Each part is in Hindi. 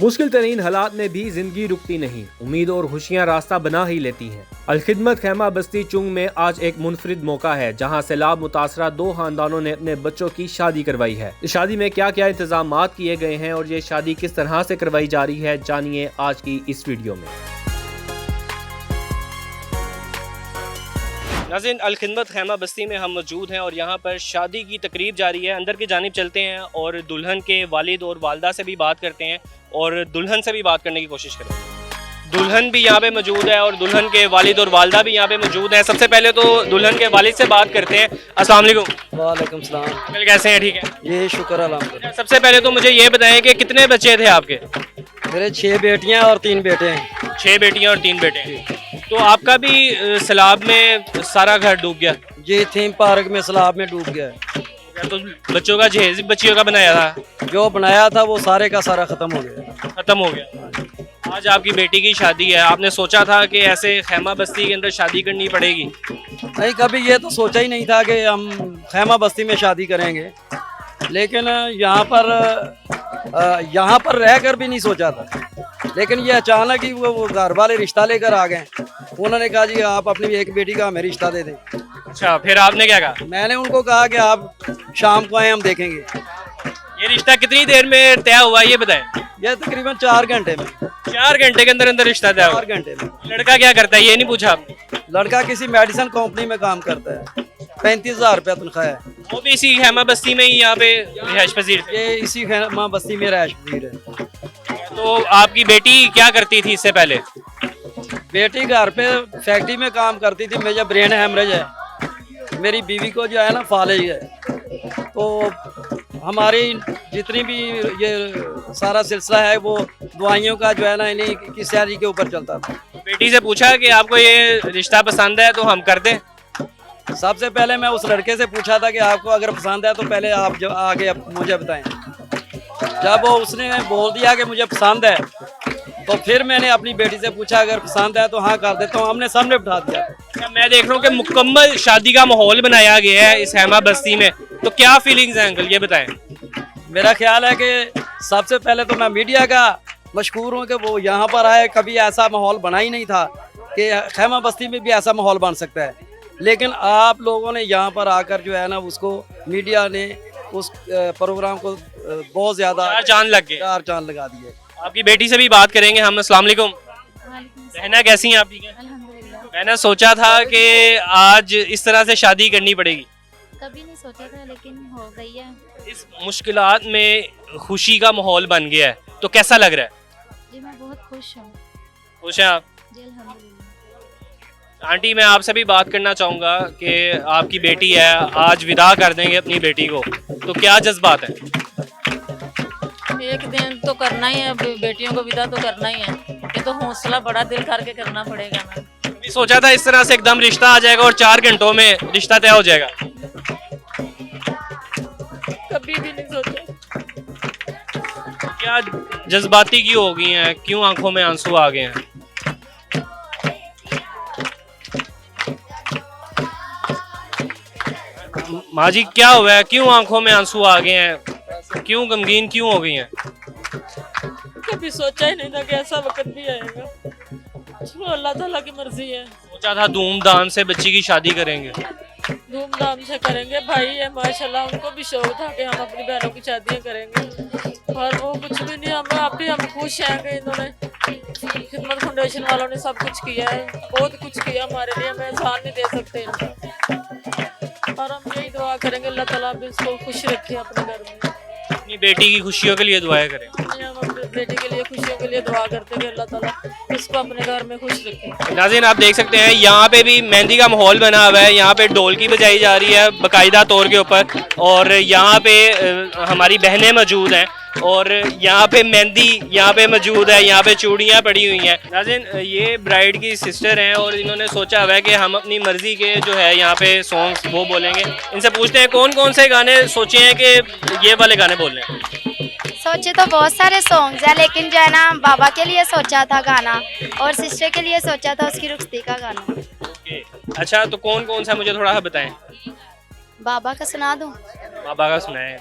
मुश्किल तरीन हालात में भी जिंदगी रुकती नहीं, उम्मीद और खुशियां रास्ता बना ही लेती हैं। अलखिदमत खैमा बस्ती चुंग में आज एक मुनफरिद मौका है जहां सैलाब मुतासरा 2 खानदानों ने अपने बच्चों की शादी करवाई है। इस शादी में क्या क्या इंतजाम किए गए हैं और ये शादी किस तरह से करवाई जा रही है, जानिए आज की इस वीडियो में। नाज़रीन, अलखिदमत खैमा बस्ती में हम मौजूद हैं और यहाँ पर शादी की तकरीब जारी है। अंदर की जानिब चलते हैं और दुल्हन के वालिद और वालदा से भी बात करते हैं और दुल्हन से भी बात करने की कोशिश करें। दुल्हन भी यहाँ पे मौजूद है और दुल्हन के वालिद और वालदा भी यहाँ पे मौजूद हैं। सबसे पहले तो दुल्हन के वालिद से बात करते हैं। अस्सलाम वालेकुम। वालेकुम सलाम। अंकल कैसे हैं? ठीक है, ये शुक्र अल्हम्दुलिल्लाह। सबसे पहले तो मुझे ये बताएं कि कितने बच्चे थे आपके? मेरे 6 बेटियां और 3 बेटे हैं। 6 बेटियां और 3 बेटे हैं। तो आपका भी सैलाब में सारा घर डूब गया? जी, थीम पार्क में सैलाब में डूब गया है। तो बच्चों का जहेज बच्चियों का बनाया था? जो बनाया था वो सारे का सारा खत्म हो गया। खत्म हो गया। आज आपकी बेटी की शादी है, आपने सोचा था कि ऐसे खैमा बस्ती के अंदर शादी करनी पड़ेगी? नहीं, कभी ये तो सोचा ही नहीं था कि हम खैमा बस्ती में शादी करेंगे, लेकिन यहाँ पर रहकर भी नहीं सोचा था। लेकिन ये अचानक ही वो घर वाले रिश्ता लेकर आ गए। उन्होंने कहा जी आप अपनी एक बेटी का हमें रिश्ता दे दें। अच्छा, फिर आपने क्या कहा? मैंने उनको कहा कि आप शाम को आए, हम देखेंगे। ये रिश्ता कितनी देर में तय हुआ ये बताएं? ये तकरीबन 4 घंटे में। 4 घंटे के अंदर अंदर रिश्ता तय हुआ? 4 घंटे में। लड़का क्या करता है ये नहीं पूछा आपने? लड़का किसी मेडिसिन कंपनी में काम करता है। 35,000 रुपया तनख्वाह है। वो भी इसी खैमा बस्ती में ही यहाँ पे रिहाइश पजीर थे? ये इसी खैमा बस्ती में रिहाइश पजीर है। तो आपकी बेटी क्या करती थी इससे पहले? बेटी घर पे फैक्ट्री में काम करती थी। मेरा ब्रेन हेमरेज है। मेरी बीवी को जो है ना फालिज है। तो हमारी जितनी भी ये सारा सिलसिला है वो दवाइयों का जो है ना इन्हीं की सैलरी के ऊपर चलता था। बेटी से पूछा कि आपको ये रिश्ता पसंद है तो हम कर दें? सबसे पहले मैं उस लड़के से पूछा था कि आपको अगर पसंद है तो पहले आप जब आगे मुझे बताएं। जब उसने बोल दिया कि मुझे पसंद है तो फिर मैंने अपनी बेटी से पूछा अगर पसंद है तो हाँ कर देता हूँ। हमने सामने बिठा दिया। मैं देख रहा हूँ कि मुकम्मल शादी का माहौल बनाया गया है इस खैमा बस्ती में, तो क्या फीलिंग्स हैं अंकल ये बताएं? मेरा ख्याल है कि सबसे पहले तो मैं मीडिया का मशकूर हूँ कि वो यहाँ पर आए। कभी ऐसा माहौल बना ही नहीं था कि खैमा बस्ती में भी ऐसा माहौल बन सकता है। लेकिन आप लोगों ने यहाँ पर आकर जो है ना उसको मीडिया ने उस प्रोग्राम को बहुत ज़्यादा 4 चांद लग गए। 4 चांद लगा दिए। आपकी बेटी से भी बात करेंगे हम। अस्सलाम वालेकुम। बहना कैसी हैं आप? ठीक है, मैंने सोचा था कि आज इस तरह से शादी करनी पड़ेगी। कभी नहीं सोचा था लेकिन हो गई है। इस मुश्किलात में खुशी का माहौल बन गया है, तो कैसा लग रहा है? जी मैं बहुत खुश हूँ। खुश हैं आप? जी अल्हम्दुलिल्लाह। आंटी, मैं आपसे भी बात करना चाहूँगा कि आपकी बेटी है, आज विदा कर देंगे अपनी बेटी को, तो क्या जज्बात है? एक दिन तो करना ही है, बेटियों को विदा तो करना ही है। ये तो हौसला बड़ा दिल करके करना पड़ेगा ना। कभी सोचा था इस तरह से एकदम रिश्ता आ जाएगा और 4 घंटों में रिश्ता तय हो जाएगा? कभी भी नहीं सोचा। क्या जज्बाती क्यों हो गई हैं? क्यों आंखों में आंसू आ गए हैं? माँ जी क्या हुआ है? क्यों आंखों में आंसू आ गए हैं? क्यों गमगीन क्यों हो गई हैं? कभी सोचा ही नहीं था कि ऐसा वक्त भी आएगा। चलो अल्लाह ताला की मर्जी है। सोचा था धूमधाम से बच्ची की शादी करेंगे? धूमधाम से करेंगे। भाई है माशाल्लाह, उनको भी शौक था कि हम अपनी बहनों की शादियाँ करेंगे, और वो कुछ भी नहीं। हम खुश हैं कि इन्होंने खिदमत फाउंडेशन वालों ने सब कुछ किया है। बहुत कुछ किया हमारे लिए, हमें एहसान नहीं दे सकते इनका। और हम यही दुआ करेंगे अल्लाह ताला भी इसको खुश रखे अपने घर में। अपनी बेटी की खुशियों के लिए दुआएं करें। हम अपनी बेटी के लिए खुशियों के लिए दुआ करते हैं कि अल्लाह ताला इसको अपने घर में खुश रखे। नाज़रीन, आप देख सकते हैं यहाँ पे भी मेहंदी का माहौल बना हुआ है। यहाँ पे ढोलकी बजाई जा रही है बाकायदा तौर के ऊपर, और यहाँ पे हमारी बहनें मौजूद हैं और यहाँ पे मेहंदी यहाँ पे मौजूद है, यहाँ पे चूड़ियाँ पड़ी हुई हैं। नाज़रीन, ये ब्राइड की सिस्टर हैं और इन्होंने सोचा हुआ है कि हम अपनी मर्जी के जो है यहाँ पे सॉन्ग्स वो बोलेंगे। इनसे पूछते हैं कौन कौन से गाने सोचे हैं कि ये वाले गाने बोलने हैं। सोचे तो बहुत सारे सॉन्ग्स हैं लेकिन जो है ना बाबा के लिए सोचा था गाना और सिस्टर के लिए सोचा था उसकी रुखसती का गाना। ओके, अच्छा तो कौन कौन सा मुझे थोड़ा सा बताएं। बाबा का सुना दूं? बाबा का सुनाएं।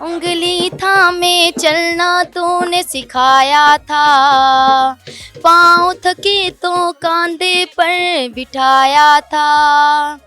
उंगली थामे चलना तूने सिखाया था, पाँव थके तो कांधे पर बिठाया था,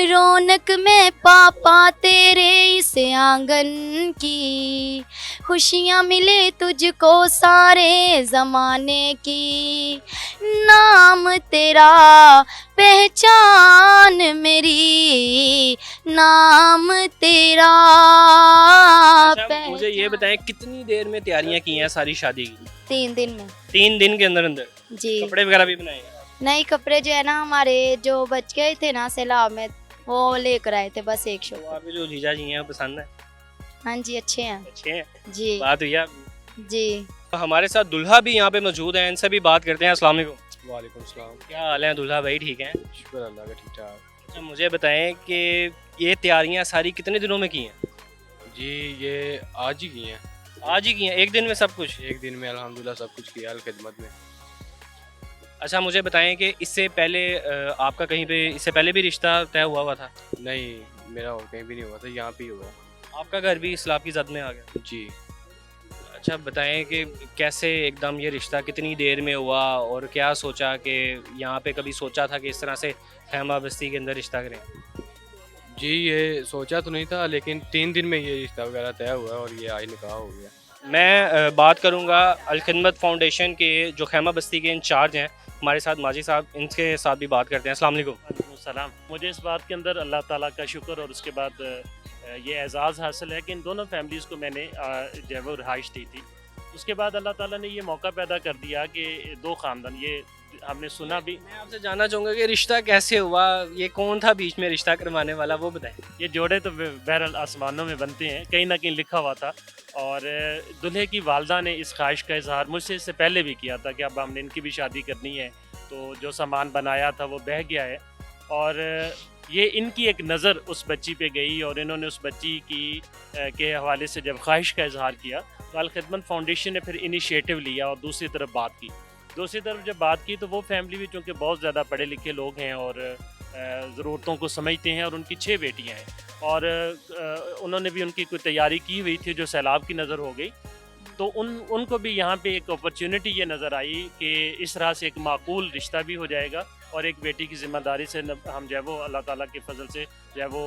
रौनक में पापा तेरे इस आंगन की, खुशियाँ मिले तुझको सारे ज़माने की, नाम तेरा पहचान मेरी, नाम तेरा अच्छा, मुझे ये बताएं कितनी देर में तैयारियां की हैं सारी शादी की? 3 दिन में 3 दिन के अंदर अंदर जी। कपड़े वगैरह भी बनाए हैं? नए कपड़े जो है ना हमारे जो बच गए थे ना सैलाब में, वो लेकर आए थे बस एक शो। तो आपके जो जीजा जी हैं वो पसंद है? हाँ जी अच्छे हैं अच्छे हैं? जी बात हुई है आपकी? जी। हमारे साथ दुल्हा भी यहाँ पे मौजूद हैं, इनसे भी बात करते हैं। अस्सलाम वालेकुम। वालेकुम सलाम। क्या हाल है दुल्हा भाई, ठीक हैं? शुक्र अल्लाह का, ठीक ठाक। अच्छा, मुझे बताएं कि ये तैयारियां सारी कितने दिनों में की हैं? जी ये आज ही की हैं, आज ही की हैं, एक दिन में सब कुछ? एक दिन में अल्हम्दुलिल्लाह सब कुछ किया खिदमत में। अच्छा, मुझे बताएं कि इससे पहले आपका कहीं पे इससे पहले भी रिश्ता तय हुआ था? नहीं, मेरा और कहीं भी नहीं हुआ था, यहाँ पे ही हुआ। आपका घर भी इस्लाम की जद में आ गया? जी अच्छा, बताएं कि कैसे एकदम ये रिश्ता कितनी देर में हुआ और क्या सोचा कि यहाँ पे कभी सोचा था कि इस तरह से खैमा बस्ती के अंदर रिश्ता करें? जी ये सोचा तो नहीं था, लेकिन 3 दिन में ये रिश्ता वगैरह तय हुआ और ये आज निकाह हो गया। मैं बात करूँगा अल खिदमत फाउंडेशन के जो खैमा बस्ती के इंचार्ज हैं हमारे साथ माजी साहब, इनके साथ भी बात करते हैं। अस्सलाम वालेकुम। सलाम। मुझे इस बात के अंदर अल्लाह ताला का शुक्र और उसके बाद ये एजाज़ हासिल है कि इन दोनों फैमिलीज़ को मैंने जो है वो रहाइश दी थी। उसके बाद अल्लाह ताला ने ये मौका पैदा कर दिया कि 2 ख़ानदान, ये हमने सुना भी। मैं आपसे जानना चाहूँगा कि रिश्ता कैसे हुआ, ये कौन था बीच में रिश्ता करवाने वाला, वो बताएं। ये जोड़े तो बहरहाल आसमानों में बनते हैं, कहीं ना कहीं लिखा हुआ था। और दूल्हे की वालदा ने इस ख्वाहिश का इजहार मुझसे इससे पहले भी किया था कि अब हमने इनकी भी शादी करनी है, तो जो सामान बनाया था वो बह गया है। और ये इनकी एक नज़र उस बच्ची पे गई और इन्होंने उस बच्ची की के हवाले से जब ख्वाहिश का इजहार किया तो अल खिदमत फाउंडेशन ने फिर इनिशिएटिव लिया और दूसरी तरफ बात की। दूसरी तरफ जब बात की तो वो फैमिली भी चूँकि बहुत ज़्यादा पढ़े लिखे लोग हैं और ज़रूरतों को समझते हैं, और उनकी 6 बेटियाँ हैं और उन्होंने भी उनकी कोई तैयारी की हुई थी जो सैलाब की नज़र हो गई। तो उनको भी यहाँ पे एक अपॉर्चुनिटी ये नज़र आई कि इस तरह से एक माकूल रिश्ता भी हो जाएगा और एक बेटी की ज़िम्मेदारी से हम जो है वो अल्लाह ताला के फजल से जो है वो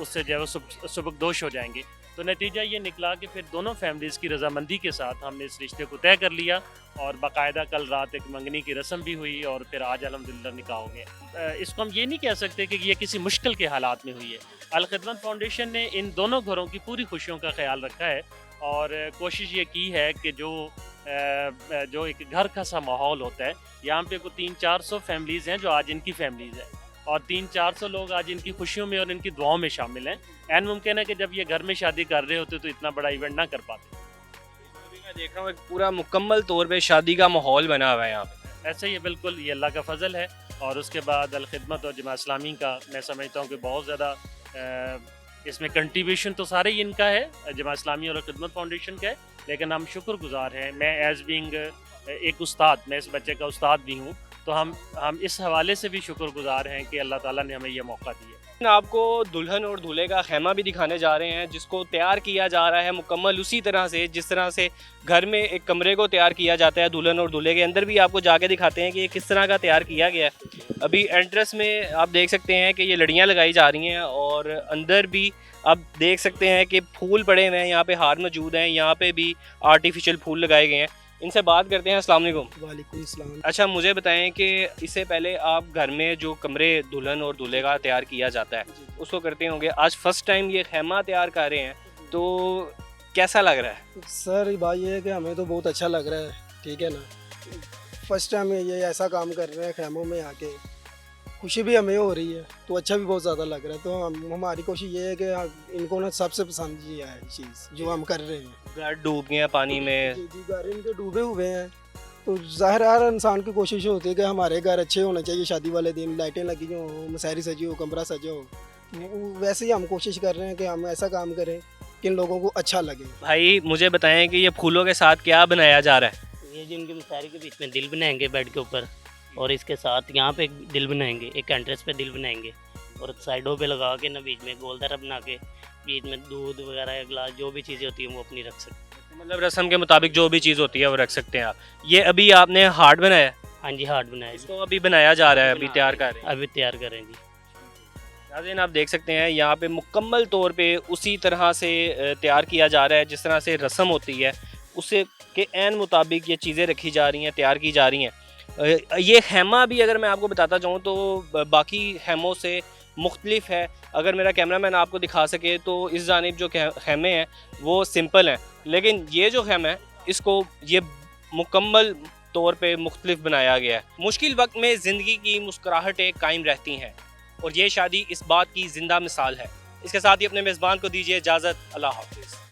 उससे जो है वो सुबकदोश हो जाएंगे। तो नतीजा ये निकला कि फिर दोनों फैमिलीज़ की रजामंदी के साथ हमने इस रिश्ते को तय कर लिया और बाकायदा कल रात एक मंगनी की रस्म भी हुई और फिर आज अल्हम्दुलिल्लाह निकाह हो गया। इसको हम ये नहीं कह सकते कि ये किसी मुश्किल के हालात में हुई है। अल खिदमत फाउंडेशन ने इन दोनों घरों की पूरी खुशियों का ख्याल रखा है और कोशिश ये की है कि जो एक घर का सा माहौल होता है, यहाँ पे कोई 300-400 फैमिलीज़ हैं जो आज इनकी फैमिलीज़ हैं और 300-400 लोग आज इनकी खुशियों में और इनकी दुआओं में शामिल हैं। एन मुमकिन है कि जब ये घर में शादी कर रहे होते तो इतना बड़ा इवेंट ना कर पाते। अभी मैं देख रहा हूँ एक पूरा मुकम्मल तौर पे शादी का माहौल बना हुआ है यहाँ पे। ऐसे ही बिल्कुल ये अल्लाह का फजल है। और उसके बाद अल खिदमत और जमात इस्लामी का मैं समझता हूँ कि बहुत ज़्यादा इसमें कंट्रीब्यूशन तो सारे ही इनका है, जमात इस्लामी और अल खिदमत फाउंडेशन का है, लेकिन हम शुक्रगुजार हैं। मैं एज़ बीइंग एक उस्ताद, मैं इस बच्चे का उस्ताद भी हूँ, तो हम इस हवाले से भी शुक्रगुजार हैं कि अल्लाह ताला ने हमें ये मौका दिया। आपको दुल्हन और दूल्हे का खैमा भी दिखाने जा रहे हैं जिसको तैयार किया जा रहा है मुकम्मल उसी तरह से जिस तरह से घर में एक कमरे को तैयार किया जाता है दुल्हन और दूल्हे के अंदर भी आपको जाके दिखाते हैं कि ये किस तरह का तैयार किया गया है। अभी एंट्रेंस में आप देख सकते हैं कि ये लड़ियाँ लगाई जा रही हैं और अंदर भी आप देख सकते हैं कि फूल पड़े हुए हैं, यहाँ पे हार मौजूद हैं, यहाँ पे भी आर्टिफिशियल फूल लगाए गए हैं। इनसे बात करते हैं। अस्सलाम वालेकुम। वालेकुम सलाम। अच्छा, मुझे बताएं कि इससे पहले आप घर में जो कमरे दुल्हन और दूल्हे का तैयार किया जाता है उसको करते होंगे, आज फर्स्ट टाइम ये खैमा तैयार कर रहे हैं, तो कैसा लग रहा है? सर बात ये है कि हमें तो बहुत अच्छा लग रहा है, ठीक है ना। फर्स्ट टाइम ये ऐसा काम कर रहे हैं खैमों में आके, खुशी भी हमें हो रही है तो अच्छा भी बहुत ज़्यादा लग रहा है। तो हमारी कोशिश ये है कि इनको ना सबसे पसंद ये है चीज़ जो हम कर रहे हैं। घर डूब गए हैं पानी में। जी घर इनके डूबे हुए हैं तो ज़ाहिर हर इंसान की कोशिश होती है कि हमारे घर अच्छे होने चाहिए, शादी वाले दिन लाइटें लगी हो, मसारी सजी हो, कमरा सजा हो। वैसे ही हम कोशिश कर रहे हैं कि हम ऐसा काम करें कि इन लोगों को अच्छा लगे। भाई मुझे बताएं कि ये फूलों के साथ क्या बनाया जा रहा है? ये जिनके मसारी के बीच में दिल बनाएंगे बेड के ऊपर, और इसके साथ यहाँ पे एक दिल बनाएंगे, एक एंट्रेंस पे दिल बनाएंगे और साइडों पे लगा के ना बीच में गोलदारा बना के बीच में दूध वगैरह या गिलास जो भी चीज़ें होती हैं वो अपनी रख सकते हैं। मतलब रस्म के मुताबिक जो भी चीज़ होती है वो रख सकते हैं आप। ये अभी आपने हार्ट बनाया है, हाँ जी, हार्ड बनाया जी। इसको अभी बनाया जा रहा है, अभी बना तैयार रहे कर हैं, रहे हैं। अभी तैयार करें जी। नाज़रीन आप देख सकते हैं यहाँ पे मुकम्मल तौर पे उसी तरह से तैयार किया जा रहा है जिस तरह से रस्म होती है, उसे के ऐन मुताबिक ये चीज़ें रखी जा रही हैं, तैयार की जा रही हैं। ये खैमा भी अगर मैं आपको बताता जाऊँ तो बाकी खैमों से मुख्तलिफ है। अगर मेरा कैमरामैन आपको दिखा सके तो इस जानिब जो खैमे हैं वो सिंपल हैं, लेकिन ये जो खैमा है इसको ये मुकम्मल तौर पे मुख्तलिफ बनाया गया है। मुश्किल वक्त में ज़िंदगी की मुस्कुराहटें कायम रहती हैं और ये शादी इस बात की ज़िंदा मिसाल है। इसके साथ ही अपने मेज़बान को दीजिए इजाज़त। अल्लाह हाफ़िज़।